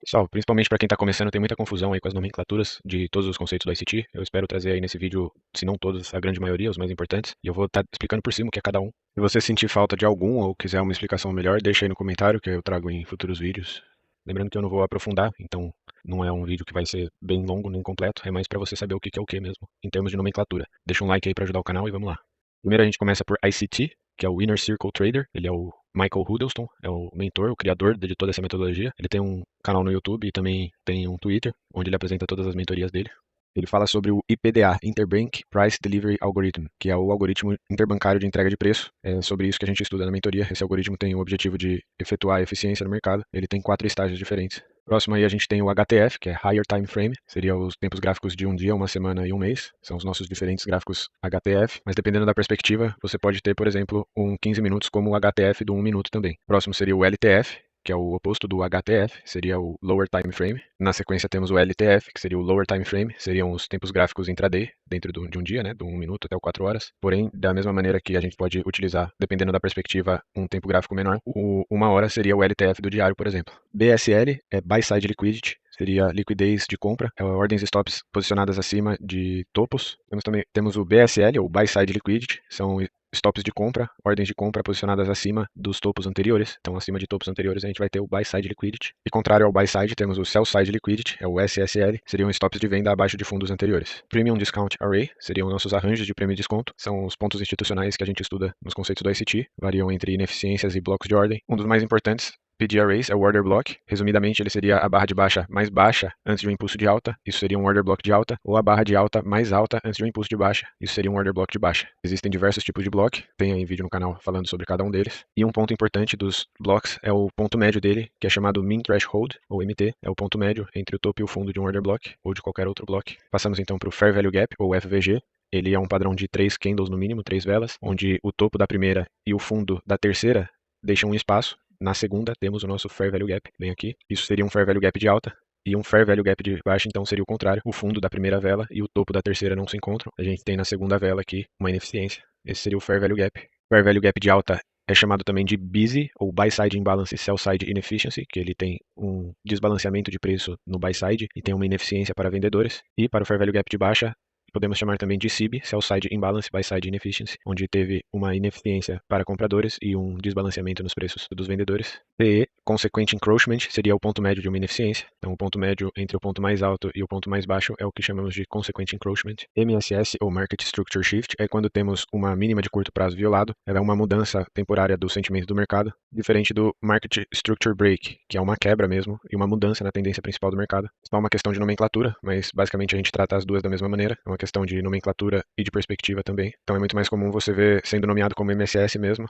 Pessoal, principalmente para quem está começando, tem muita confusão aí com as nomenclaturas de todos os conceitos do ICT. Eu espero trazer aí nesse vídeo, se não todos, a grande maioria, os mais importantes. E eu vou estar explicando por cima o que é cada um. Se você sentir falta de algum ou quiser uma explicação melhor, deixa aí no comentário que eu trago em futuros vídeos. Lembrando que eu não vou aprofundar, então não é um vídeo que vai ser bem longo nem completo, é mais para você saber o que é o que mesmo, em termos de nomenclatura. Deixa um like aí para ajudar o canal e vamos lá. Primeiro a gente começa por ICT, que é o Inner Circle Trader. Ele é o Michael Huddleston, é o mentor, o criador de toda essa metodologia. Ele tem um canal no YouTube e também tem um Twitter, onde ele apresenta todas as mentorias dele. Ele fala sobre o IPDA, Interbank Price Delivery Algorithm, que é o algoritmo interbancário de entrega de preço. É sobre isso que a gente estuda na mentoria. Esse algoritmo tem o objetivo de efetuar a eficiência no mercado. Ele tem 4 estágios diferentes. Próximo aí a gente tem o HTF, que é Higher Time Frame, seria os tempos gráficos de um dia, uma semana e um mês. São os nossos diferentes gráficos HTF, mas dependendo da perspectiva, você pode ter, por exemplo, um 15 minutos como o HTF do 1 minuto também. Próximo seria o LTF, que é o oposto do HTF, seria o Lower Time Frame. Na sequência temos o LTF, que seria o Lower Time Frame, seriam os tempos gráficos intraday, dentro de um dia, né, do 1 minuto até o 4 horas. Porém, da mesma maneira que a gente pode utilizar, dependendo da perspectiva, um tempo gráfico menor, o 1 hora seria o LTF do diário, por exemplo. BSL é Buy Side Liquidity, seria liquidez de compra, ordens e stops posicionadas acima de topos. Temos o BSL, ou Buy Side Liquidity, são stops de compra, ordens de compra posicionadas acima dos topos anteriores. Então, acima de topos anteriores, a gente vai ter o Buy Side Liquidity. E contrário ao Buy Side, temos o Sell Side Liquidity, é o SSL, seriam stops de venda abaixo de fundos anteriores. Premium Discount Array, seriam nossos arranjos de prêmio e desconto, são os pontos institucionais que a gente estuda nos conceitos do ICT, variam entre ineficiências e blocos de ordem. Um dos mais importantes, PD Arrays é o Order Block. Resumidamente, ele seria a barra de baixa mais baixa antes de um impulso de alta. Isso seria um Order Block de alta. Ou a barra de alta mais alta antes de um impulso de baixa. Isso seria um Order Block de baixa. Existem diversos tipos de block. Tem aí vídeo no canal falando sobre cada um deles. E um ponto importante dos blocks é o ponto médio dele, que é chamado Mean Threshold, ou MT. É o ponto médio entre o topo e o fundo de um Order Block, ou de qualquer outro block. Passamos então para o Fair Value Gap, ou FVG. Ele é um padrão de 3 candles no mínimo, 3 velas, onde o topo da primeira e o fundo da terceira deixam um espaço. Na segunda, temos o nosso Fair Value Gap, bem aqui. Isso seria um Fair Value Gap de alta. E um Fair Value Gap de baixa, então, seria o contrário. O fundo da primeira vela e o topo da terceira não se encontram. A gente tem na segunda vela aqui uma ineficiência. Esse seria o Fair Value Gap. Fair Value Gap de alta é chamado também de busy, ou Buy Side Imbalance Sell Side Inefficiency, que ele tem um desbalanceamento de preço no buy side e tem uma ineficiência para vendedores. E para o Fair Value Gap de baixa, podemos chamar também de SIB, Sell Side Imbalance Buy Side Inefficiency, onde teve uma ineficiência para compradores e um desbalanceamento nos preços dos vendedores. PE, Consequent Encroachment, seria o ponto médio de uma ineficiência. Então, o ponto médio entre o ponto mais alto e o ponto mais baixo é o que chamamos de Consequent Encroachment. MSS, ou Market Structure Shift, é quando temos uma mínima de curto prazo violado. Ela é uma mudança temporária do sentimento do mercado, diferente do Market Structure Break, que é uma quebra mesmo e uma mudança na tendência principal do mercado. Só uma questão de nomenclatura, mas basicamente a gente trata as duas da mesma maneira. É uma questão de nomenclatura e de perspectiva também. Então é muito mais comum você ver sendo nomeado como MSS mesmo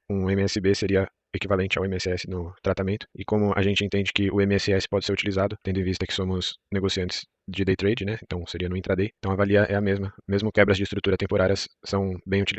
um MSB seria equivalente ao MSS no tratamento. E como a gente entende que o MSS pode ser utilizado, tendo em vista que somos negociantes de day trade, né? Então seria no intraday. Então a valia é a mesma. Mesmo quebras de estrutura temporárias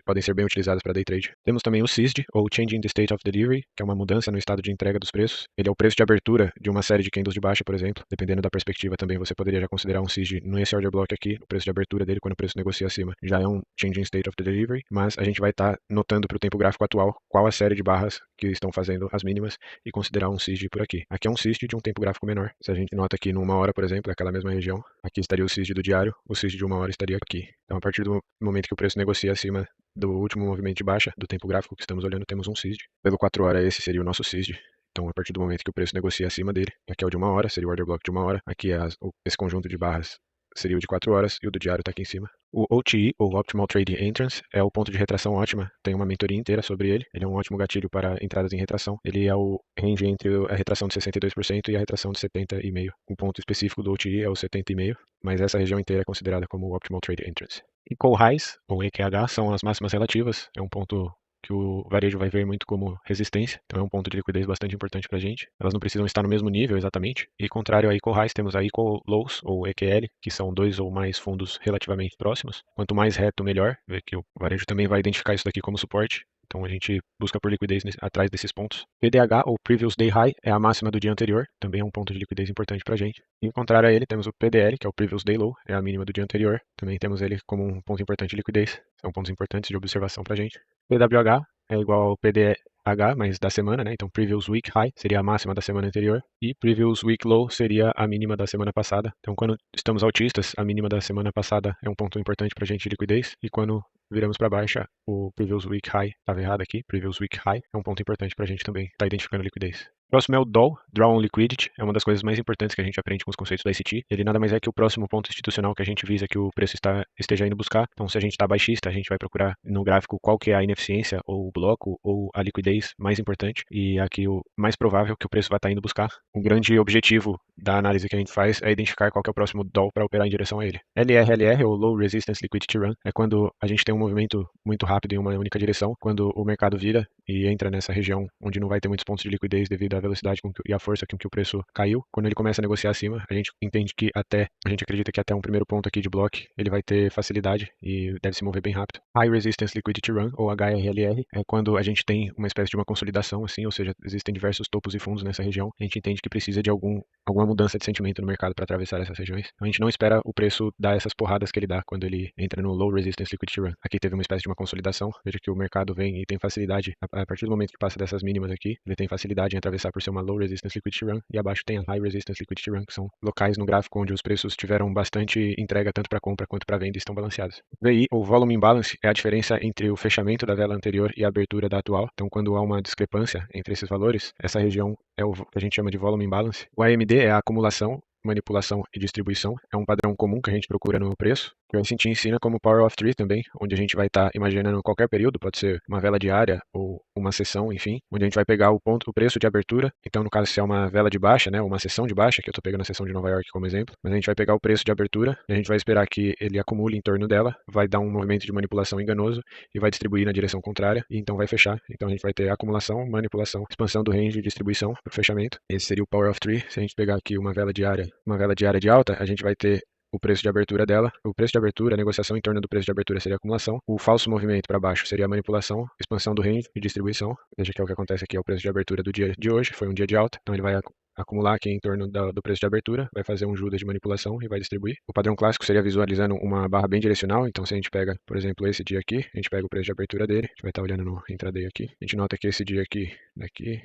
podem ser bem utilizadas para day trade. Temos também o CISD, ou Changing the State of Delivery, que é uma mudança no estado de entrega dos preços. Ele é o preço de abertura de uma série de candles de baixa, por exemplo. Dependendo da perspectiva também, você poderia já considerar um CISD nesse order block aqui, o preço de abertura dele quando o preço negocia acima. Já é um Changing State of the Delivery, mas a gente vai estar notando para o tempo gráfico atual qual a série de barras que estão fazendo as mínimas e considerar um CISD por aqui. Aqui é um CISD de um tempo gráfico menor. Se a gente nota aqui numa hora, por exemplo, aquela mesma região, aqui estaria o CISD do diário, o CISD de uma hora estaria aqui. Então, a partir do momento que o preço negocia acima do último movimento de baixa, do tempo gráfico que estamos olhando, temos um CISD. Pelo 4 horas, esse seria o nosso CISD. Então, a partir do momento que o preço negocia acima dele, aqui é o de uma hora, seria o order block de uma hora, aqui é esse conjunto de barras seria o de 4 horas e o do diário está aqui em cima. O OTE, ou Optimal Trading Entrance, é o ponto de retração ótima. Tem uma mentoria inteira sobre ele. Ele é um ótimo gatilho para entradas em retração. Ele é o range entre a retração de 62% e a retração de 70,5%. O ponto específico do OTE é o 70,5%, mas essa região inteira é considerada como o Optimal Trading Entrance. Equal Highs, ou EQH, são as máximas relativas. É um ponto que o varejo vai ver muito como resistência, então é um ponto de liquidez bastante importante para a gente. Elas não precisam estar no mesmo nível exatamente. E contrário a Equal Highs, temos a Equal Lows, ou EQL, que são 2 ou mais fundos relativamente próximos. Quanto mais reto, melhor. Vê que o varejo também vai identificar isso daqui como suporte. Então a gente busca por liquidez atrás desses pontos. PDH, ou Previous Day High, é a máxima do dia anterior, também é um ponto de liquidez importante para a gente. Em contrário a ele, temos o PDL, que é o Previous Day Low, é a mínima do dia anterior. Também temos ele como um ponto importante de liquidez. São pontos importantes de observação para a gente. PWH é igual ao PDH, mas da semana, né? Então, Previous Week High seria a máxima da semana anterior e Previous Week Low seria a mínima da semana passada. Então, quando estamos altistas, a mínima da semana passada é um ponto importante para a gente de liquidez e quando viramos para baixa, o Previous Week High, estava errado aqui, Previous Week High é um ponto importante para a gente também estar identificando liquidez. Próximo é o DOL, Draw on Liquidity, é uma das coisas mais importantes que a gente aprende com os conceitos da ICT. Ele nada mais é que o próximo ponto institucional que a gente visa que o preço esteja indo buscar. Então, se a gente está baixista, a gente vai procurar no gráfico qual que é a ineficiência, ou o bloco, ou a liquidez mais importante, e aqui o mais provável que o preço vai estar indo buscar. Um grande objetivo da análise que a gente faz é identificar qual que é o próximo DOL para operar em direção a ele. LRLR, ou Low Resistance Liquidity Run, é quando a gente tem um movimento muito rápido em uma única direção, quando o mercado vira e entra nessa região onde não vai ter muitos pontos de liquidez devido à velocidade e à força com que o preço caiu. Quando ele começa a negociar acima, a gente entende que a gente acredita que até um primeiro ponto aqui de bloco, ele vai ter facilidade e deve se mover bem rápido. High Resistance Liquidity Run, ou HRLR, é quando a gente tem uma espécie de uma consolidação, assim, ou seja, existem diversos topos e fundos nessa região. A gente entende que precisa de alguma mudança de sentimento no mercado para atravessar essas regiões. Então, a gente não espera o preço dar essas porradas que ele dá quando ele entra no Low Resistance Liquidity Run. Aqui teve uma espécie de uma consolidação. Veja que o mercado vem e tem facilidade, a partir do momento que passa dessas mínimas aqui, ele tem facilidade em atravessar por ser uma Low Resistance Liquidity Run, e abaixo tem a High Resistance Liquidity Run, que são locais no gráfico onde os preços tiveram bastante entrega tanto para compra quanto para venda e estão balanceados. VI, ou Volume Imbalance, é a diferença entre o fechamento da vela anterior e a abertura da atual. Então, quando há uma discrepância entre esses valores, essa região é o que a gente chama de Volume Imbalance. O AMD é a acumulação, manipulação e distribuição. É um padrão comum que a gente procura no preço. O SNT ensina como Power of Three também, onde a gente vai estar imaginando qualquer período, pode ser uma vela diária ou uma sessão, enfim, onde a gente vai pegar o preço de abertura. Então, no caso, se é uma vela de baixa, né, uma sessão de baixa, que eu estou pegando a sessão de Nova York como exemplo, mas a gente vai pegar o preço de abertura e a gente vai esperar que ele acumule em torno dela, vai dar um movimento de manipulação enganoso e vai distribuir na direção contrária e então vai fechar. Então, a gente vai ter acumulação, manipulação, expansão do range e distribuição para o fechamento. Esse seria o Power of Three. Se a gente pegar aqui uma vela diária de alta, a gente vai ter o preço de abertura dela. O preço de abertura, a negociação em torno do preço de abertura seria acumulação. O falso movimento para baixo seria a manipulação, expansão do range e distribuição. Veja que é o que acontece aqui, é o preço de abertura do dia de hoje, foi um dia de alta, então ele vai acumular aqui em torno do preço de abertura, vai fazer um Judas de manipulação e vai distribuir. O padrão clássico seria visualizando uma barra bem direcional, então se a gente pega, por exemplo, esse dia aqui, a gente pega o preço de abertura dele, a gente vai estar olhando no intraday aqui, a gente nota que esse dia aqui, daqui,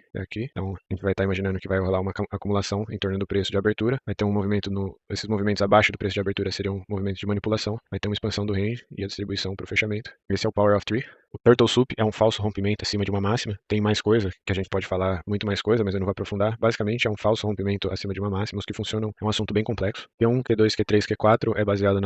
então a gente vai estar imaginando que vai rolar uma acumulação em torno do preço de abertura, vai ter um movimento, esses movimentos abaixo do preço de abertura seriam movimentos de manipulação, vai ter uma expansão do range e a distribuição para o fechamento. Esse é o Power of Three. O Turtle Soup é um falso rompimento acima de uma máxima. Tem mais coisa, que a gente pode falar muito mais coisa, mas eu não vou aprofundar. Basicamente é um falso rompimento acima de uma máxima. Os que funcionam é um assunto bem complexo. Q1, Q2, Q3, Q4 é baseado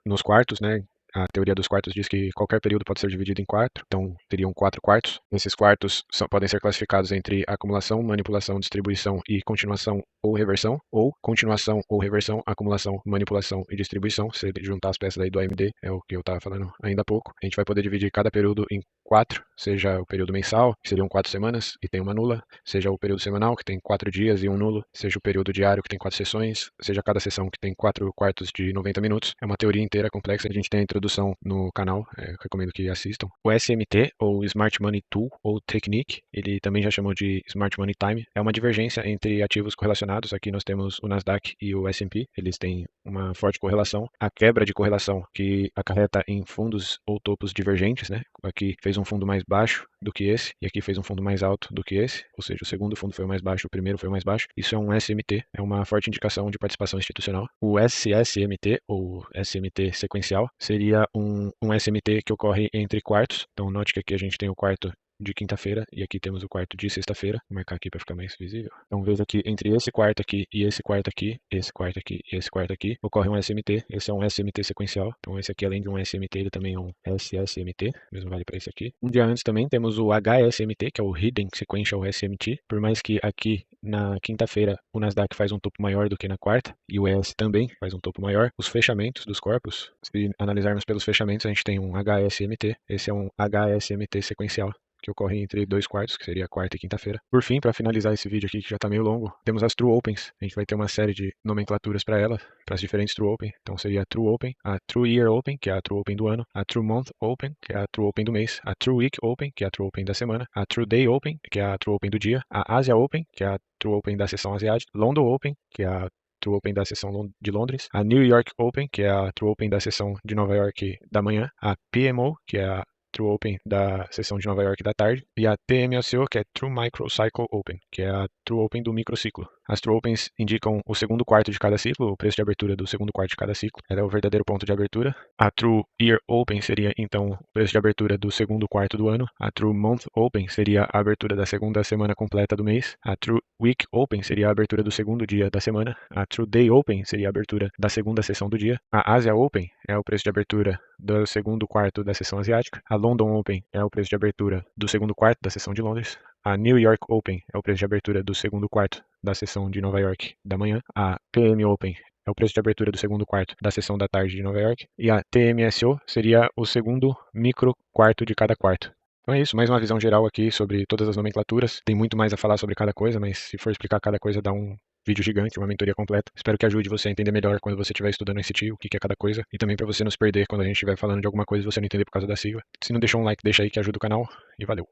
nos quartos, né? A teoria dos quartos diz que qualquer período pode ser dividido em 4, então teriam 4 quartos. Esses quartos podem ser classificados entre acumulação, manipulação, distribuição e continuação ou reversão, ou continuação ou reversão, acumulação, manipulação e distribuição. Se juntar as peças aí do AMD, é o que eu estava falando ainda há pouco. A gente vai poder dividir cada período em 4, seja o período mensal, que seriam 4 semanas e tem uma nula, seja o período semanal, que tem 4 dias e um nulo, seja o período diário, que tem 4 sessões, seja cada sessão que tem 4 quartos de 90 minutos. É uma teoria inteira complexa, a gente tem a introdução no canal, recomendo que assistam. O SMT, ou Smart Money Tool, ou Technique, ele também já chamou de Smart Money Time, é uma divergência entre ativos correlacionados. Aqui nós temos o Nasdaq e o S&P, eles têm uma forte correlação. A quebra de correlação que acarreta em fundos ou topos divergentes, né? Aqui fez um fundo mais baixo do que esse, e aqui fez um fundo mais alto do que esse, ou seja, o segundo fundo foi o mais baixo, o primeiro foi o mais baixo. Isso é um SMT, é uma forte indicação de participação institucional. O SSMT, ou SMT sequencial, seria um SMT que ocorre entre quartos. Então note que aqui a gente tem o quarto de quinta-feira e aqui temos o quarto de sexta-feira. Vou marcar aqui para ficar mais visível. Então veja que entre esse quarto aqui e esse quarto aqui, esse quarto aqui e esse quarto aqui, ocorre um SMT. Esse é um SMT sequencial. Então esse aqui, além de um SMT, ele também é um SSMT. Mesmo vale para esse aqui. Um dia antes também temos o HSMT, que é o Hidden Sequential SMT. Por mais que aqui na quinta-feira o Nasdaq faz um topo maior do que na quarta, e o ES também faz um topo maior, os fechamentos dos corpos, se analisarmos pelos fechamentos, a gente tem um HSMT. Esse é um HSMT sequencial, que ocorre entre 2 quartos, que seria quarta e quinta-feira. Por fim, para finalizar esse vídeo aqui, que já está meio longo, temos as True Opens. A gente vai ter uma série de nomenclaturas para elas, para as diferentes True Open. Então seria a True Open, a True Year Open, que é a True Open do ano, a True Month Open, que é a True Open do mês, a True Week Open, que é a True Open da semana, a True Day Open, que é a True Open do dia, a Asia Open, que é a True Open da sessão asiática, London Open, que é a True Open da sessão de Londres, a New York Open, que é a True Open da sessão de Nova York da manhã, a PMO, que é a True Open da sessão de Nova York da tarde, e a TMOCO, que é True Microcycle Open, que é a True Open do microciclo. As True Opens indicam o segundo quarto de cada ciclo, o preço de abertura do segundo quarto de cada ciclo. Ela é o verdadeiro ponto de abertura. A True Year Open seria, então, o preço de abertura do segundo quarto do ano. A True Month Open seria a abertura da segunda semana completa do mês. A True Week Open seria a abertura do segundo dia da semana. A True Day Open seria a abertura da segunda sessão do dia. A Asia Open é o preço de abertura do segundo quarto da sessão asiática. A London Open é o preço de abertura do segundo quarto da sessão de Londres. A New York Open é o preço de abertura do segundo quarto da sessão de Nova York da manhã. A PM Open é o preço de abertura do segundo quarto da sessão da tarde de Nova York. E a TMSO seria o segundo micro quarto de cada quarto. Então é isso, mais uma visão geral aqui sobre todas as nomenclaturas. Tem muito mais a falar sobre cada coisa, mas se for explicar cada coisa dá um vídeo gigante, uma mentoria completa. Espero que ajude você a entender melhor quando você estiver estudando ICT, o que é cada coisa, e também para você não se perder quando a gente estiver falando de alguma coisa e você não entender por causa da sigla. Se não deixou um like, deixa aí que ajuda o canal, e valeu!